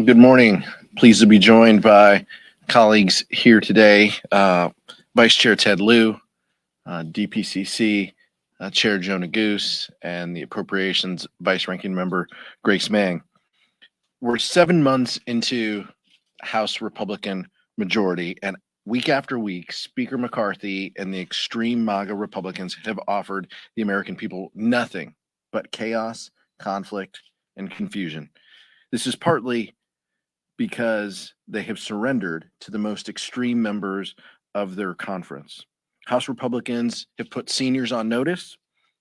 Good morning. Pleased to be joined by colleagues here today. Vice Chair Ted Lieu, DPCC Chair Joe Neguse, and the Appropriations Vice Ranking Member Grace Meng. We're 7 months into House Republican majority, and week after week, Speaker McCarthy and the extreme MAGA Republicans have offered the American people nothing but chaos, conflict, and confusion. This is partly because they have surrendered to the most extreme members of their conference. House Republicans have put seniors on notice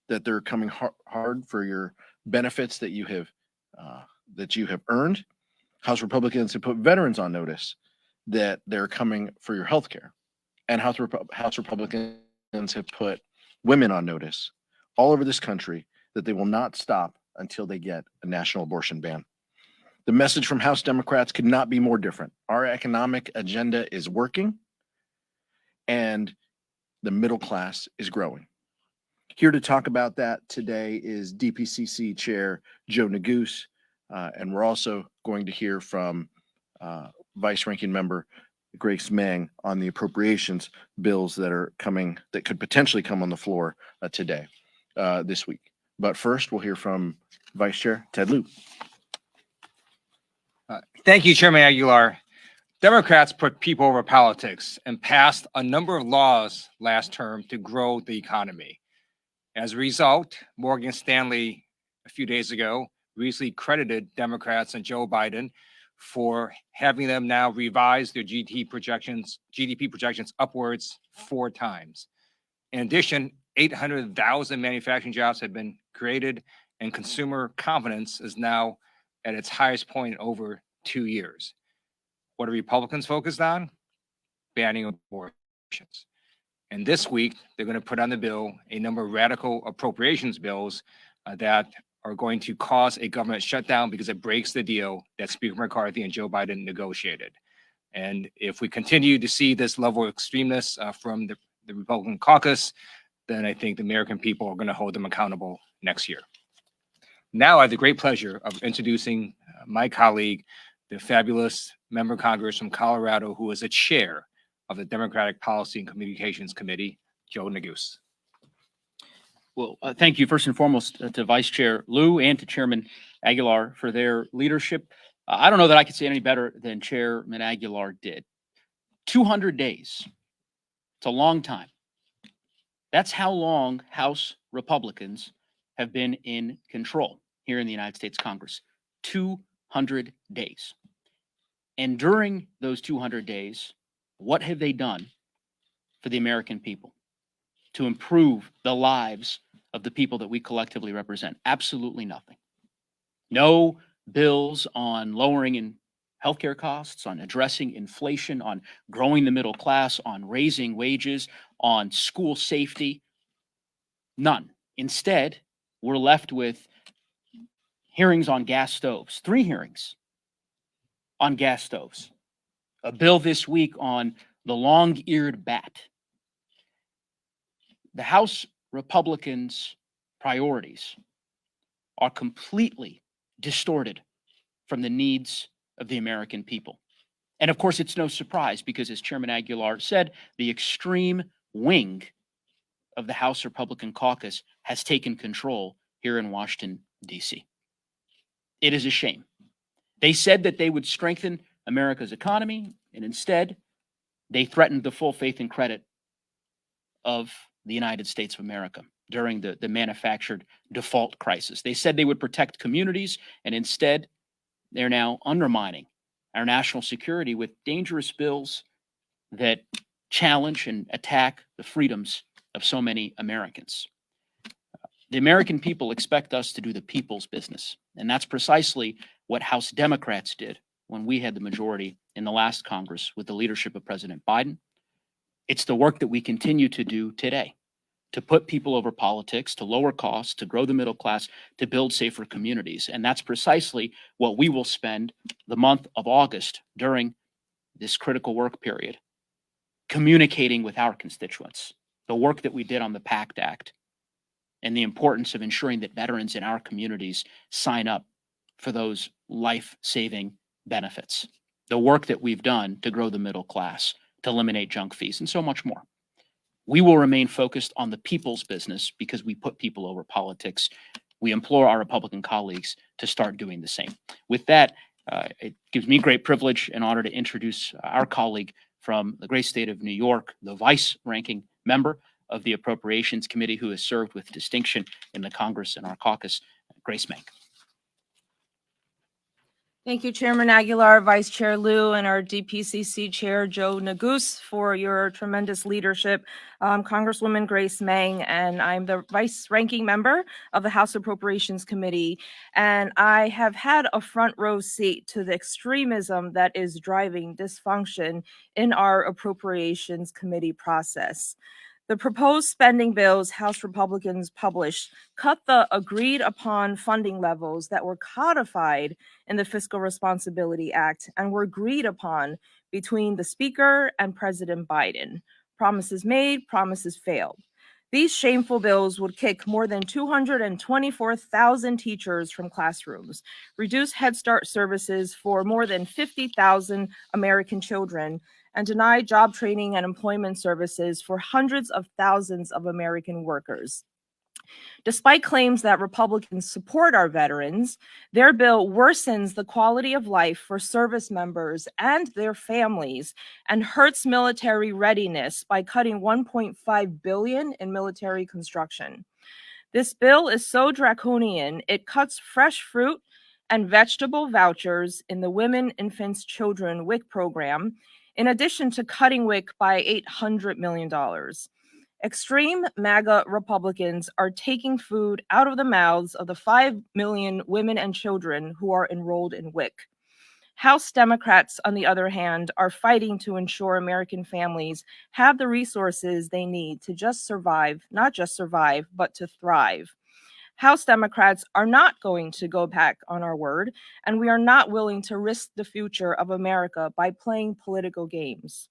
that they're coming hard for your benefits that you have earned. House Republicans have put veterans on notice that they're coming for your health care. And House Republicans have put women on notice all over this country that they will not stop until they get a national abortion ban. The message from House Democrats could not be more different. Our economic agenda is working, and the middle class is growing. Here to talk about that today is DPCC Chair Joe Neguse, and we're also going to hear from Vice Ranking Member Grace Meng on the appropriations bills that could potentially come on the floor today, this week. But first, we'll hear from Vice Chair Ted Lieu. Thank you, Chairman Aguilar. Democrats put people over politics and passed a number of laws last term to grow the economy. As a result, Morgan Stanley a few days ago recently credited Democrats and Joe Biden for having them now revise their GDP projections upwards 4 times. In addition, 800,000 manufacturing jobs have been created, and consumer confidence is now at its highest point in over 2 years. What are Republicans focused on? Banning abortions. And this week, they're going to put on the bill a number of radical appropriations bills that are going to cause a government shutdown because it breaks the deal that Speaker McCarthy and Joe Biden negotiated. And if we continue to see this level of extremeness from the Republican caucus, then I think the American people are going to hold them accountable next year. Now I have the great pleasure of introducing my colleague, the fabulous member of Congress from Colorado, who is a chair of the Democratic Policy and Communications Committee, Joe Neguse. Well, thank you first and foremost to Vice Chair Lieu and to Chairman Aguilar for their leadership. I don't know that I could say any better than Chairman Aguilar did. 200 days. It's a long time. That's how long House Republicans have been in control here in the United States Congress. 200 days. And during those 200 days, what have they done for the American people to improve the lives of the people that we collectively represent? Absolutely nothing. No bills on lowering in healthcare costs, on addressing inflation, on growing the middle class, on raising wages, on school safety. None. Instead, we're left with hearings on gas stoves, 3 hearings on gas stoves, a bill this week on the long-eared bat. The House Republicans' priorities are completely distorted from the needs of the American people. And of course, it's no surprise because, as Chairman Aguilar said, the extreme wing of the House Republican caucus has taken control here in Washington, D.C. It is a shame. They said that they would strengthen America's economy, and instead, they threatened the full faith and credit of the United States of America during the manufactured default crisis. They said they would protect communities, and instead, they're now undermining our national security with dangerous bills that challenge and attack the freedoms of so many Americans. The American people expect us to do the people's business, and that's precisely what House Democrats did when we had the majority in the last Congress with the leadership of President Biden. It's the work that we continue to do today, to put people over politics, to lower costs, to grow the middle class, to build safer communities. And that's precisely what we will spend the month of August during this critical work period, communicating with our constituents, the work that we did on the PACT Act, and the importance of ensuring that veterans in our communities sign up for those life-saving benefits, the work that we've done to grow the middle class, to eliminate junk fees, and so much more. We will remain focused on the people's business because we put people over politics. We implore our Republican colleagues to start doing the same. With that, it gives me great privilege and honor to introduce our colleague from the great state of New York, the vice-ranking member of the Appropriations Committee, who has served with distinction in the Congress and our caucus, Grace Mank. Thank you, Chairman Aguilar, Vice Chair Liu, and our DPCC Chair Joe Neguse for your tremendous leadership. Congresswoman Grace Meng, and I'm the vice-ranking member of the House Appropriations Committee, and I have had a front row seat to the extremism that is driving dysfunction in our Appropriations Committee process. The proposed spending bills House Republicans published cut the agreed upon funding levels that were codified in the Fiscal Responsibility Act and were agreed upon between the Speaker and President Biden. Promises made, promises failed. These shameful bills would kick more than 224,000 teachers from classrooms, reduce Head Start services for more than 50,000 American children, and deny job training and employment services for hundreds of thousands of American workers. Despite claims that Republicans support our veterans, their bill worsens the quality of life for service members and their families and hurts military readiness by cutting $1.5 billion in military construction. This bill is so draconian, it cuts fresh fruit and vegetable vouchers in the Women, Infants, Children WIC program, in addition to cutting WIC by $800 million. Extreme MAGA Republicans are taking food out of the mouths of the 5 million women and children who are enrolled in WIC. House Democrats, on the other hand, are fighting to ensure American families have the resources they need to just survive, not just survive, but to thrive. House Democrats are not going to go back on our word, and we are not willing to risk the future of America by playing political games.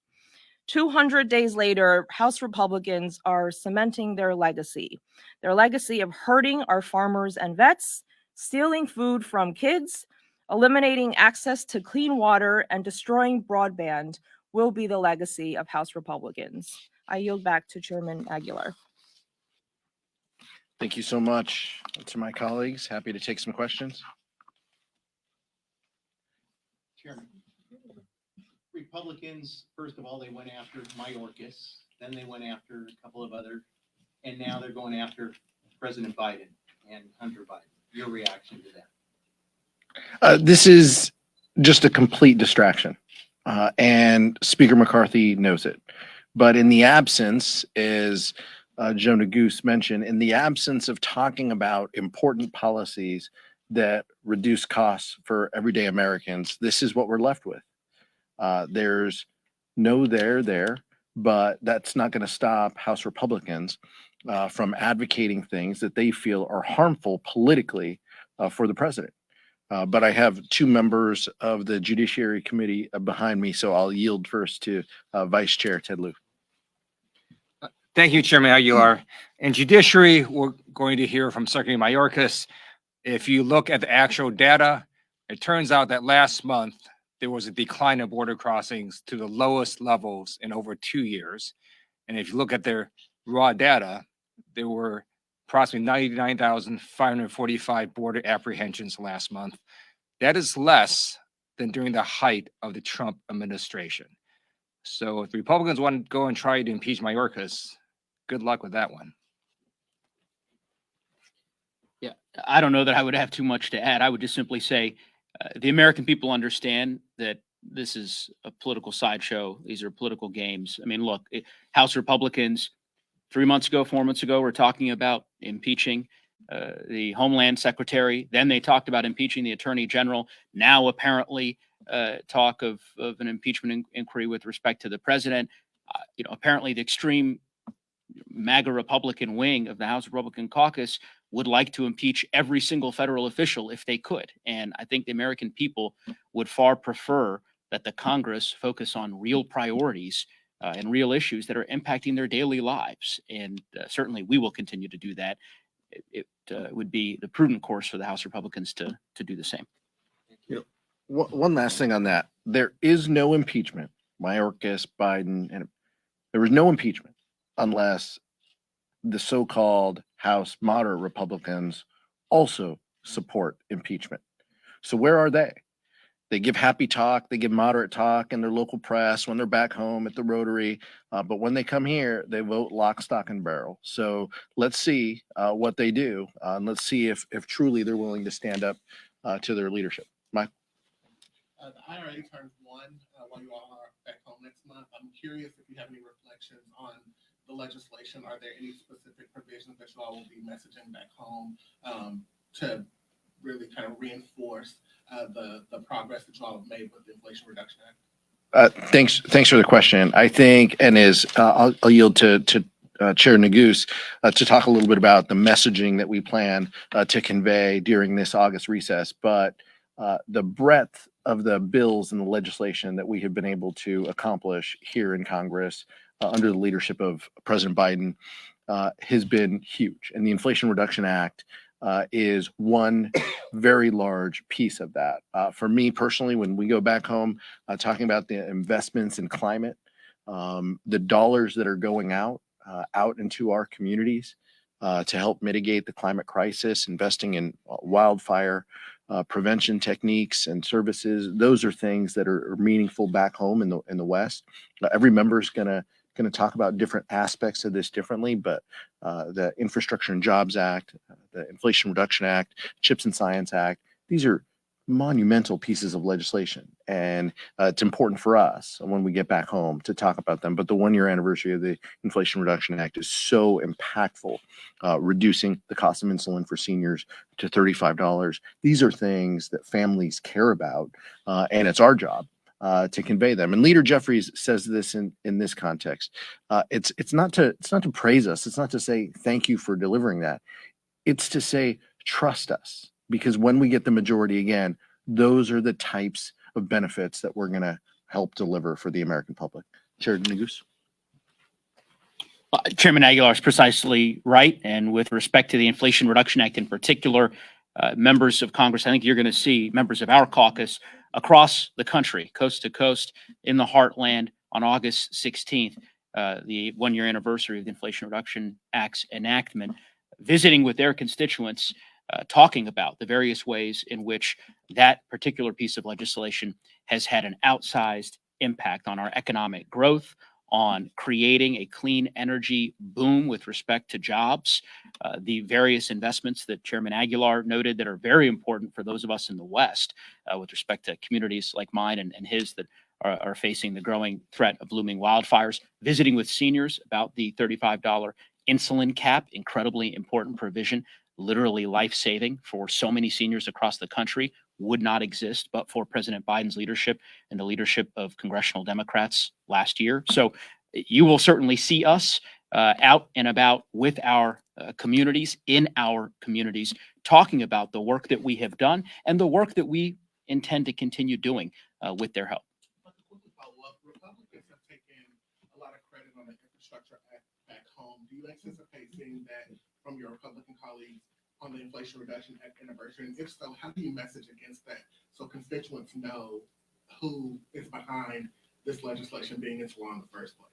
200 days later, House Republicans are cementing their legacy of hurting our farmers and vets, stealing food from kids, eliminating access to clean water, and destroying broadband will be the legacy of House Republicans. I yield back to Chairman Aguilar. Thank you so much to my colleagues. Happy to take some questions. Chairman, Republicans, first of all, they went after Mayorkas, then they went after a couple of other, and now they're going after President Biden and Hunter Biden. Your reaction to that? This is just a complete distraction, and Speaker McCarthy knows it. But in the absence, as Joe Neguse mentioned, in the absence of talking about important policies that reduce costs for everyday Americans, this is what we're left with. There's no there, but that's not going to stop House Republicans from advocating things that they feel are harmful politically for the president. But I have two members of the Judiciary Committee behind me, so I'll yield first to Vice Chair Ted Lieu. Thank you, Chairman Aguilar. In Judiciary, we're going to hear from Secretary Mayorkas. If you look at the actual data, it turns out that last month, there was a decline of border crossings to the lowest levels in over 2 years. And if you look at their raw data, there were approximately 99,545 border apprehensions last month. That is less than during the height of the Trump administration. So if the Republicans want to go and try to impeach Mayorkas, good luck with that one. Yeah, I don't know that I would have too much to add. I would just simply say the American people understand that this is a political sideshow. These are political games. I mean, look, House Republicans 3 months ago, 4 months ago, were talking about impeaching the Homeland Secretary. Then they talked about impeaching the Attorney General. Now, apparently, talk of an impeachment inquiry with respect to the president. Apparently, the extreme MAGA Republican wing of the House Republican caucus would like to impeach every single federal official if they could. And I think the American people would far prefer that the Congress focus on real priorities and real issues that are impacting their daily lives. And certainly we will continue to do that. It would be the prudent course for the House Republicans to do the same. one last thing on that. There is no impeachment. Mayorkas, Biden, and there was no impeachment unless the so-called House moderate Republicans also support impeachment. So where are they? They give happy talk, they give moderate talk in their local press when they're back home at the Rotary, but when they come here, they vote lock, stock, and barrel. So let's see what they do, and let's see if truly they're willing to stand up to their leadership. Mike? The IRA turns one while you all are back home next month. I'm curious if you have any reflections on the legislation. Are there any specific provisions that you all will be messaging back home to really kind of reinforce the progress that you all have made with the Inflation Reduction Act? Thanks for the question. I think, and I'll yield to Chair Nagus to talk a little bit about the messaging that we plan to convey during this August recess. But the breadth of the bills and the legislation that we have been able to accomplish here in Congress under the leadership of President Biden has been huge. And the Inflation Reduction Act is one very large piece of that. For me personally, when we go back home, talking about the investments in climate, the dollars that are going out into our communities to help mitigate the climate crisis, investing in wildfire prevention techniques and services, those are things that are meaningful back home in the West. Every member is going to talk about different aspects of this differently, but the Infrastructure and Jobs Act, the Inflation Reduction Act, CHIPS and Science Act, these are monumental pieces of legislation. And it's important for us when we get back home to talk about them. But the 1-year anniversary of the Inflation Reduction Act is so impactful, reducing the cost of insulin for seniors to $35. These are things that families care about, and it's our job to convey them. And Leader Jeffries says this in this context. It's not to praise us. It's not to say thank you for delivering that. It's to say trust us, because when we get the majority again, those are the types of benefits that we're going to help deliver for the American public. Chair Nagus? Chairman Aguilar is precisely right. And with respect to the Inflation Reduction Act in particular, members of Congress, I think you're going to see members of our caucus across the country, coast to coast, in the heartland on August 16th, the 1-year anniversary of the Inflation Reduction Act's enactment, visiting with their constituents, talking about the various ways in which that particular piece of legislation has had an outsized impact on our economic growth, on creating a clean energy boom with respect to jobs, the various investments that Chairman Aguilar noted that are very important for those of us in the West with respect to communities like mine and his that are facing the growing threat of looming wildfires, visiting with seniors about the $35 insulin cap, incredibly important provision, literally life-saving for so many seniors across the country, would not exist but for President Biden's leadership and the leadership of congressional Democrats last year. So you will certainly see us out and about with our communities, in our communities, talking about the work that we have done and the work that we intend to continue doing with their help. But to quickly follow up, Republicans have taken a lot of credit on the Infrastructure Act back home. Do you anticipate seeing that from your Republican colleagues on the Inflation Reduction Act anniversary? And if so, how do you message against that so constituents know who is behind this legislation being into law in the first place?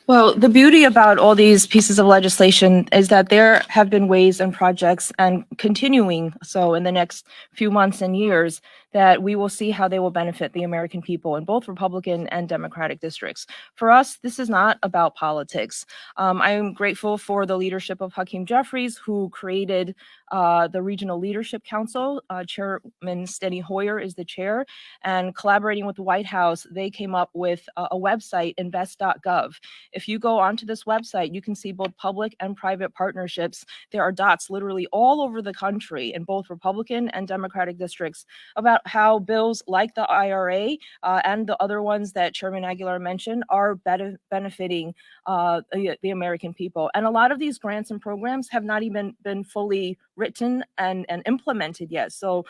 Well, the beauty about all these pieces of legislation is that there have been ways and projects, and continuing so in the next few months and years, that we will see how they will benefit the American people in both Republican and Democratic districts. For us, this is not about politics. I am grateful for the leadership of Hakeem Jeffries, who created the Regional Leadership Council. Chairman Steny Hoyer is the chair, and collaborating with the White House, they came up with a website, invest.gov. If you go onto this website, you can see both public and private partnerships. There are dots literally all over the country in both Republican and Democratic districts about how bills like the IRA and the other ones that Chairman Aguilar mentioned are benefiting the American people. And a lot of these grants and programs have not even been fully written and implemented yet. So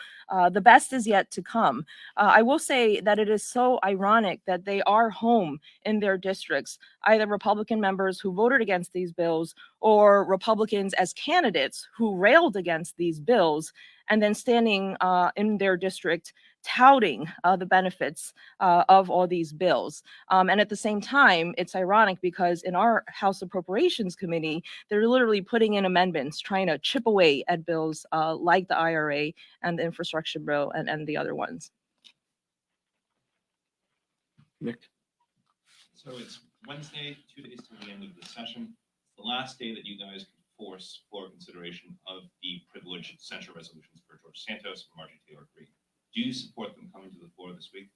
the best is yet to come. I will say that it is so ironic that they are home in their districts, either Republican members who voted against these bills or Republicans as candidates who railed against these bills. and then standing in their district touting the benefits of all these bills. And at the same time, it's ironic because in our House Appropriations Committee, they're literally putting in amendments trying to chip away at bills like the IRA and the infrastructure bill and the other ones. Nick? So it's Wednesday, 2 days to the end of the session. The last day that you guys can force floor consideration of the privileged censure resolutions for George Santos and Marjorie Taylor Greene. Do you support them coming to the floor this week?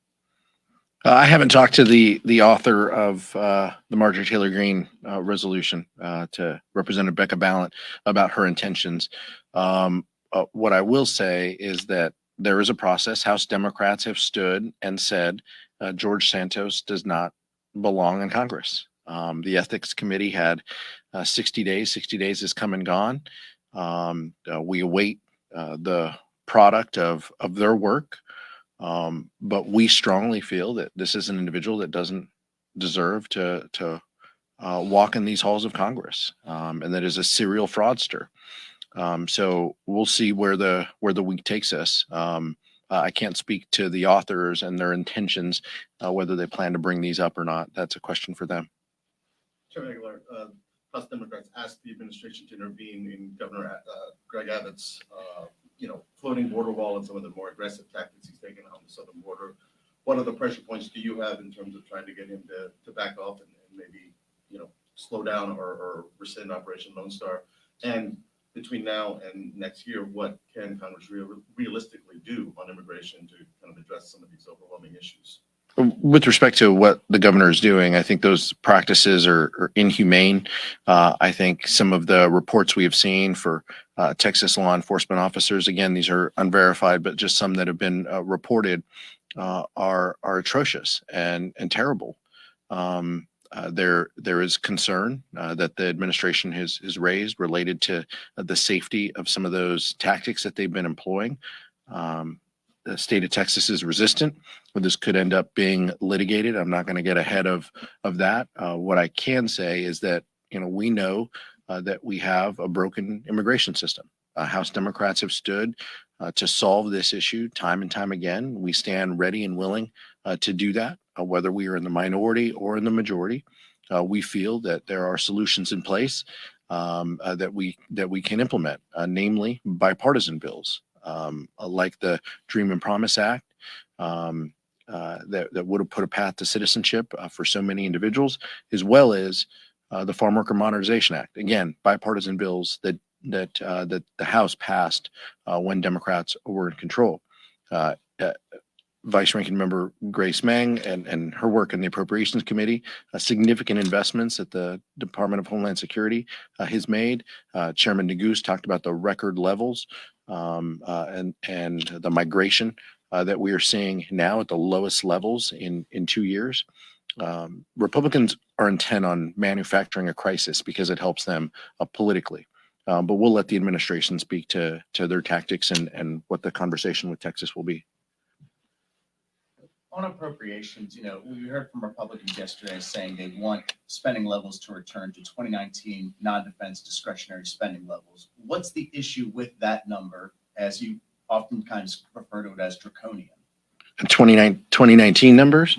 I haven't talked to the author of the Marjorie Taylor Greene resolution, to Representative Becca Ballant, about her intentions. What I will say is that there is a process. House Democrats have stood and said George Santos does not belong in Congress. The Ethics Committee had 60 days. 60 days has come and gone. We await the product of their work. But we strongly feel that this is an individual that doesn't deserve to walk in these halls of Congress, and that is a serial fraudster. So we'll see where the week takes us. I can't speak to the authors and their intentions, whether they plan to bring these up or not. That's a question for them. Chairman Aguilar, House Democrats asked the administration to intervene in Governor Greg Abbott's, floating border wall and some of the more aggressive tactics he's taken on the southern border. What other pressure points do you have in terms of trying to get him to back off and maybe, slow down or rescind Operation Lone Star? And between now and next year, what can Congress realistically do on immigration to kind of address some of these overwhelming issues? With respect to what the governor is doing, I think those practices are inhumane. I think some of the reports we have seen for Texas law enforcement officers, again, these are unverified, but just some that have been reported, are atrocious and terrible. There is concern that the administration has raised related to the safety of some of those tactics that they've been employing. The state of Texas is resistant, but this could end up being litigated. I'm not going to get ahead of that. What I can say is that we know that we have a broken immigration system. House Democrats have stood to solve this issue time and time again. We stand ready and willing to do that, whether we are in the minority or in the majority. We feel that there are solutions in place that we can implement, namely bipartisan bills. Like the Dream and Promise Act, that would have put a path to citizenship for so many individuals, as well as the Farm Worker Modernization Act. Again, bipartisan bills that the House passed when Democrats were in control. Vice Ranking Member Grace Meng and her work in the Appropriations Committee, significant investments that the Department of Homeland Security has made. Chairman Neguse talked about the record levels and the migration that we are seeing now at the lowest levels in 2 years. Republicans are intent on manufacturing a crisis because it helps them politically. But we'll let the administration speak to their tactics and what the conversation with Texas will be. On appropriations, we heard from Republicans yesterday saying they want spending levels to return to 2019 non-defense discretionary spending levels. What's the issue with that number, as you oftentimes refer to it as draconian? 2019 numbers?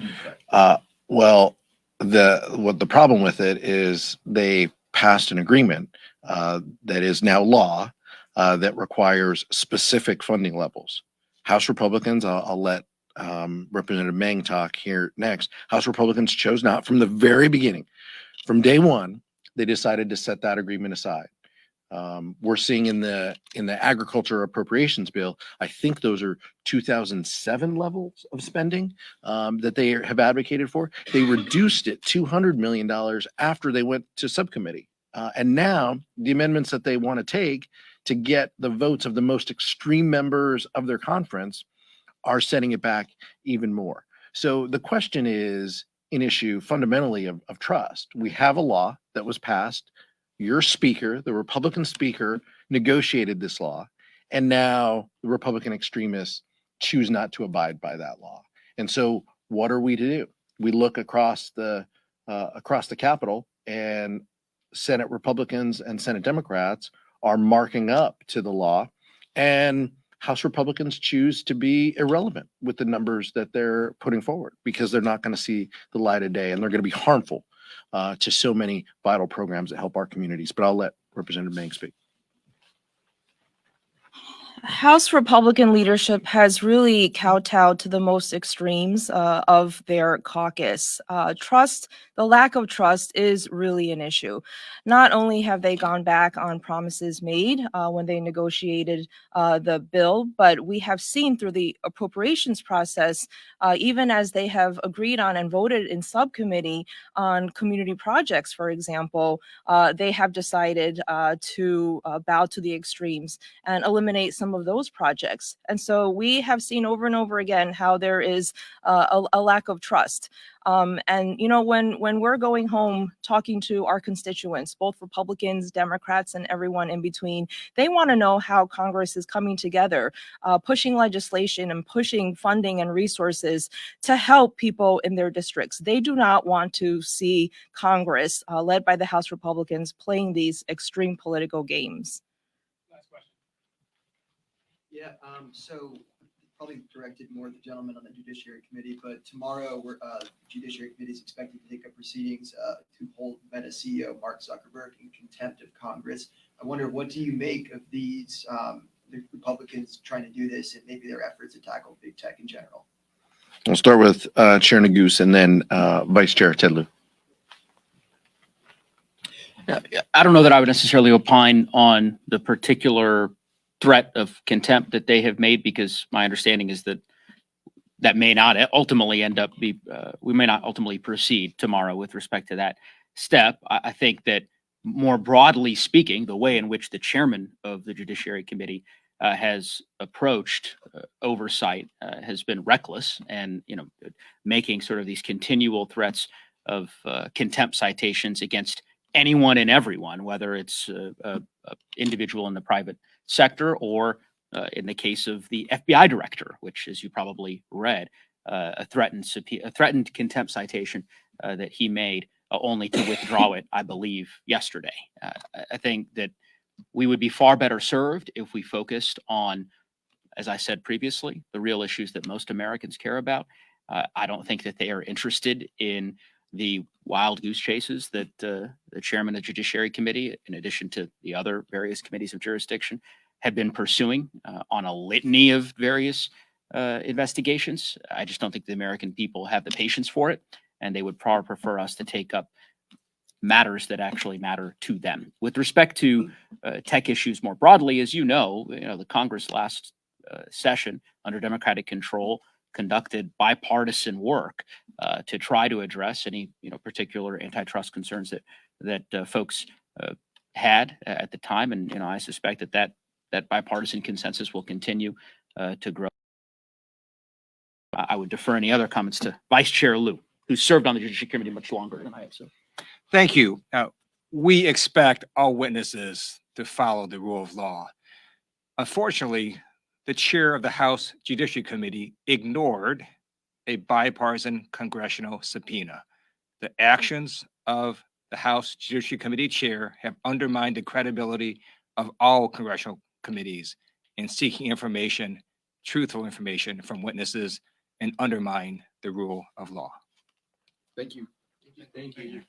Well, the problem with it is they passed an agreement that is now law that requires specific funding levels. House Republicans, I'll let Representative Meng talk here next. House Republicans chose not from the very beginning. From day one, they decided to set that agreement aside. We're seeing in the agriculture appropriations bill, I think those are 2007 levels of spending that they have advocated for. They reduced it $200 million after they went to subcommittee. And now the amendments that they want to take to get the votes of the most extreme members of their conference are setting it back even more. So the question is an issue fundamentally of trust. We have a law that was passed. Your speaker, the Republican speaker, negotiated this law, and now the Republican extremists choose not to abide by that law. And so what are we to do? We look across the Capitol, and Senate Republicans and Senate Democrats are marking up to the law, and House Republicans choose to be irrelevant with the numbers that they're putting forward because they're not going to see the light of day and they're going to be harmful to so many vital programs that help our communities. But I'll let Representative Mang speak. House Republican leadership has really kowtowed to the most extremes of their caucus. The lack of trust is really an issue. Not only have they gone back on promises made when they negotiated the bill, but we have seen through the appropriations process, even as they have agreed on and voted in subcommittee on community projects, for example, they have decided to bow to the extremes and eliminate some of those projects. And so we have seen over and over again how there is a lack of trust. And you know, when we're going home talking to our constituents, both Republicans, Democrats, and everyone in between, they want to know how Congress is coming together, pushing legislation and pushing funding and resources to help people in their districts. They do not want to see Congress, led by the House Republicans, playing these extreme political games. Yeah, so probably directed more at the gentleman on the Judiciary Committee, but tomorrow the Judiciary Committee is expected to take up proceedings to hold Meta CEO Mark Zuckerberg in contempt of Congress. I wonder, what do you make of these the Republicans trying to do this and maybe their efforts to tackle big tech in general? I'll start with Chair Neguse and then Vice Chair Ted Lieu. I don't know that I would necessarily opine on the particular threat of contempt that they have made, because my understanding is that may not ultimately we may not ultimately proceed tomorrow with respect to that step. I think that more broadly speaking, the way in which the chairman of the Judiciary Committee has approached oversight has been reckless, and making sort of these continual threats of contempt citations against anyone and everyone, whether it's an individual in the private sector or in the case of the FBI director, which, as you probably read, a threatened contempt citation that he made only to withdraw it, I believe, yesterday. I think that we would be far better served if we focused on, as I said previously, the real issues that most Americans care about. I don't think that they are interested in the wild goose chases that the chairman of the Judiciary Committee, in addition to the other various committees of jurisdiction, have been pursuing on a litany of various investigations. I just don't think the American people have the patience for it, and they would probably prefer us to take up matters that actually matter to them. With respect to tech issues more broadly, as you know, the Congress last session under Democratic control conducted bipartisan work to try to address any particular antitrust concerns that folks had at the time, and I suspect that bipartisan consensus will continue to grow. I would defer any other comments to Vice Chair Lieu, who served on the Judiciary Committee much longer than I have. So, Thank you. We expect all witnesses to follow the rule of law. Unfortunately, the chair of the House Judiciary Committee ignored a bipartisan congressional subpoena. The actions of the House Judiciary Committee chair have undermined the credibility of all congressional committees in seeking information, truthful information from witnesses, and undermine the rule of law. thank you. Thank you.